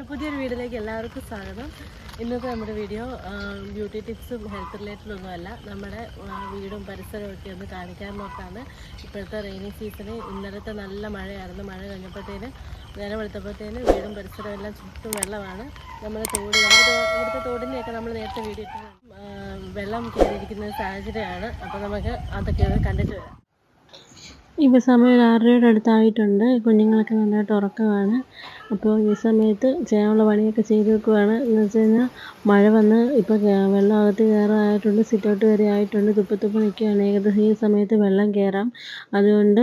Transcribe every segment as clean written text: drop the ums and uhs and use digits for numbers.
പുതിയൊരു വീഡിയോയിലേക്ക് എല്ലാവർക്കും സ്വാഗതം. ഇന്നത്തെ നമ്മുടെ വീഡിയോ ബ്യൂട്ടി ടിപ്സും ഹെൽത്ത് റിലേറ്റഡൊന്നുമല്ല, നമ്മുടെ വീടും പരിസരവും ഒക്കെ ഒന്ന് കാണിക്കാൻ നോക്കാണ്. ഇപ്പോഴത്തെ റെയിനി സീസണിൽ ഇന്നലത്തെ നല്ല മഴയായിരുന്നു. മഴ കഴിഞ്ഞപ്പോഴത്തേന് നേരം വെളുത്തപ്പോഴത്തേന് വീടും പരിസരവും എല്ലാം ചുറ്റും വെള്ളമാണ്. നമ്മുടെ ഇവിടുത്തെ തോടിൻ്റെയൊക്കെ നമ്മൾ നേരത്തെ വീഡിയോ ഇട്ട് വെള്ളം കയറിയിരിക്കുന്ന സാഹചര്യമാണ്. അപ്പോൾ നമുക്ക് അതൊക്കെ ഒന്ന് കണ്ടിട്ട് വരാം. ഇപ്പോൾ സമയം 6:30 അടുത്തായിട്ടുണ്ട്. കുഞ്ഞുങ്ങളൊക്കെ നന്നായിട്ട് ഉറക്കമാണ്. അപ്പോൾ ഈ സമയത്ത് ചെയ്യാനുള്ള പണിയൊക്കെ ചെയ്ത് വെക്കുവാണ്. എന്ന് വെച്ച് കഴിഞ്ഞാൽ മഴ വന്ന് ഇപ്പോൾ വെള്ളം അകത്ത് കയറാറായിട്ടുണ്ട്. സിറ്റൗട്ട് വരെ ആയിട്ടുണ്ട്. തുപ്പ് നിൽക്കുകയാണ്. ഏകദേശം ഈ സമയത്ത് വെള്ളം കയറാം. അതുകൊണ്ട്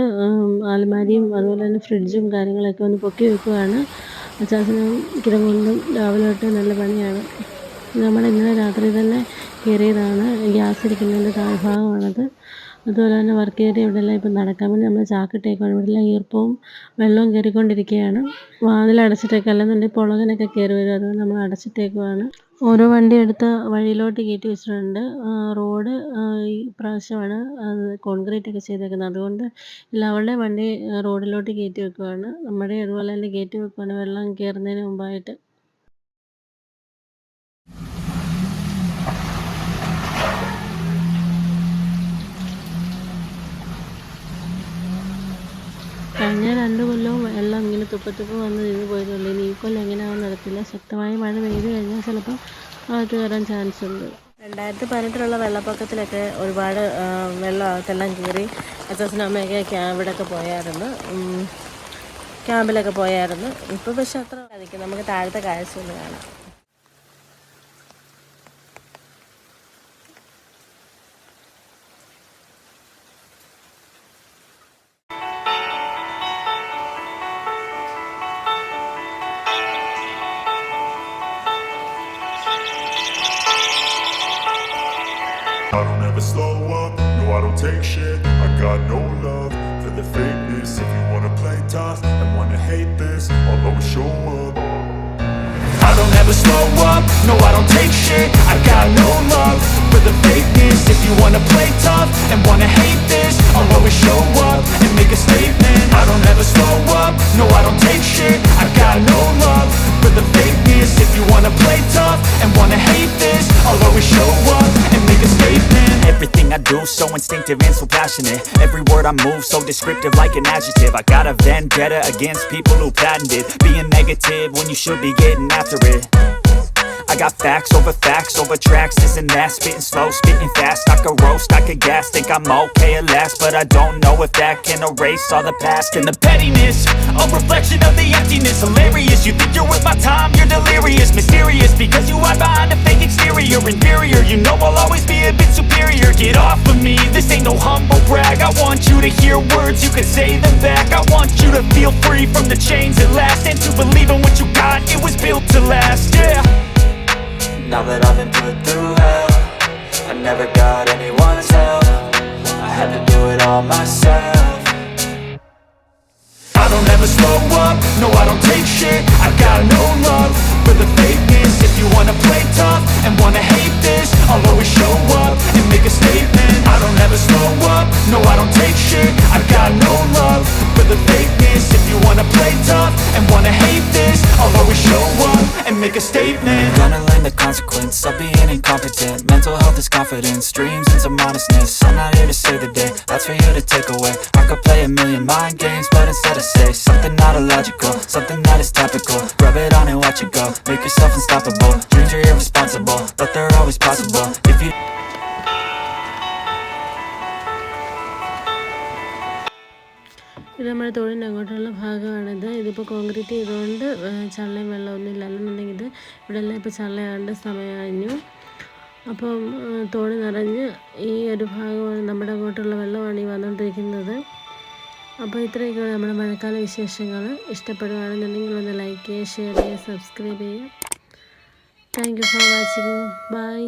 അലമാരിയും അതുപോലെ തന്നെ ഫ്രിഡ്ജും കാര്യങ്ങളൊക്കെ ഒന്ന് പൊക്കി വെക്കുവാണ്. അച്ചാച്ചനും കിടങ്ങുകൊണ്ടും രാവിലെ തൊട്ട് നല്ല പണിയാണ്. നമ്മൾ ഇന്നലെ രാത്രി തന്നെ കയറിയതാണ്. ഗ്യാസ് ഇരിക്കുന്നതിൻ്റെ താഴ്ഭാഗമാണത്. അതുപോലെ തന്നെ വർക്ക് ഏരിയ ഇവിടെയെല്ലാം ഇപ്പം നടക്കാൻ വേണ്ടി നമ്മൾ ചാക്കിട്ടേക്കാണ്. ഇവിടെയെല്ലാം ഈർപ്പവും വെള്ളവും കയറിക്കൊണ്ടിരിക്കുകയാണ്. വാതിലടച്ചിട്ടേക്കുക, അല്ലെന്നുണ്ടെങ്കിൽ പുളകനൊക്കെ കയറി വരും. അതുകൊണ്ട് നമ്മൾ അടച്ചിട്ടേക്കുവാണ്. ഓരോ വണ്ടി എടുത്ത് വഴിയിലോട്ട് കയറ്റി വെച്ചിട്ടുണ്ട്. റോഡ് ഈ പ്രാവശ്യമാണ് അത് കോൺക്രീറ്റ് ഒക്കെ ചെയ്തേക്കുന്നത്. അതുകൊണ്ട് എല്ലാവരുടെയും വണ്ടി റോഡിലോട്ട് കയറ്റി വെക്കുവാണ്. നമ്മുടെ അതുപോലെ തന്നെ കയറ്റി വെക്കുവാണ് വെള്ളം കയറുന്നതിന് മുമ്പായിട്ട്. കഴിഞ്ഞ 2 കൊല്ലവും വെള്ളം ഇങ്ങനെ തുപ്പ് വന്ന് നിന്ന് പോയതുള്ളൂ. ഇനി ഈ കൊല്ലം എങ്ങനെയാണെന്ന് അറിയത്തില്ല. ശക്തമായ മഴ പെയ്ത് കഴിഞ്ഞാൽ ചിലപ്പോൾ അകത്ത് കയറാൻ ചാൻസ് ഉണ്ട്. 2018 വെള്ളപ്പൊക്കത്തിലൊക്കെ ഒരുപാട് വെള്ളം അകത്തെല്ലാം കയറി. അച്ഛനും അമ്മയൊക്കെ ഇവിടെയൊക്കെ പോയായിരുന്നു, ക്യാമ്പിലൊക്കെ പോയായിരുന്നു. ഇപ്പോൾ പക്ഷെ അത്ര സാധിക്കും. നമുക്ക് താഴത്തെ കാഴ്ച ഒന്ന് കാണാം. I don't ever slow up, no I don't take shit. I got no love for the fakeness. If you wanna play tough and wanna hate this, I'll always show up. I don't ever slow up, no I don't take shit. I got no love for the fakeness. If you wanna play tough and wanna hate this, I'll always show up and make a statement. I don't ever slow up, no I don't take shit. I got no love for the fakeness. If you wanna play tough and wanna hate this, I'll always show up and make a statement. Everything I do so instinctive and so passionate. Every word I move so descriptive like an adjective. I got a vendetta against people who patented being negative when you should be getting after it. I got facts over tracks, this and that. Spitting slow, spitting fast. I could roast, I could gas. Think I'm okay at last, but I don't know if that can erase all the past. And the pettiness, a reflection of the emptiness. Hilarious, you think you're worth my time, you're delirious. Mysterious, because you hide behind a fake exterior. Inferior, you know I'll always be a bit superior. Get off of me, this ain't no humble brag. I want you to hear words, you can say them back. I want you to feel free from the chains that last, and to believe in what you got, it was built to last, yeah. Now that I've been put through hell, I never got anyone's help. I had to do it all myself. I don't ever slow up, no I don't take shit. I got no love for the fakeness. If you wanna play tough and wanna hate this, I'll always show up and make a statement. I don't ever slow up, no I don't take shit. I got no love for the fakeness. If you wanna play tough and wanna hate this, I'll always show up and make a statement. Gonna learn the consequence of being incompetent. Mental health is confidence, dreams and some honestness. I'm not here to save the day, that's for you to take away. I could play a million mind games, but instead I say something not illogical, something that is topical. Rub it on and watch it go, make yourself unstoppable. Dreams are irresponsible, but they're always possible. If you ഇത് നമ്മുടെ തോടിൻ്റെ അങ്ങോട്ടുള്ള ഭാഗമാണിത്. ഇതിപ്പോൾ concrete ചെയ്തുകൊണ്ട് ചള്ളയും വെള്ളമൊന്നും ഇല്ല. അല്ലെന്നുണ്ടെങ്കിൽ ഇത് ഇവിടെയെല്ലാം ഇപ്പോൾ ചള്ളയാണ്ട് സമയം കഴിഞ്ഞു. അപ്പം തോട് നിറഞ്ഞ് ഈ ഒരു ഭാഗമാണ് നമ്മുടെ അങ്ങോട്ടുള്ള വെള്ളമാണ് ഈ വന്നുകൊണ്ടിരിക്കുന്നത്. അപ്പോൾ ഇത്രയൊക്കെയാണ് നമ്മുടെ മഴക്കാല വിശേഷങ്ങൾ. ഇഷ്ടപ്പെടുകയാണെന്നുണ്ടെങ്കിൽ ഒന്ന് ലൈക്ക് ചെയ്യുക, ഷെയർ ചെയ്യുക, സബ്സ്ക്രൈബ് ചെയ്യുക. Thank you for watching. By.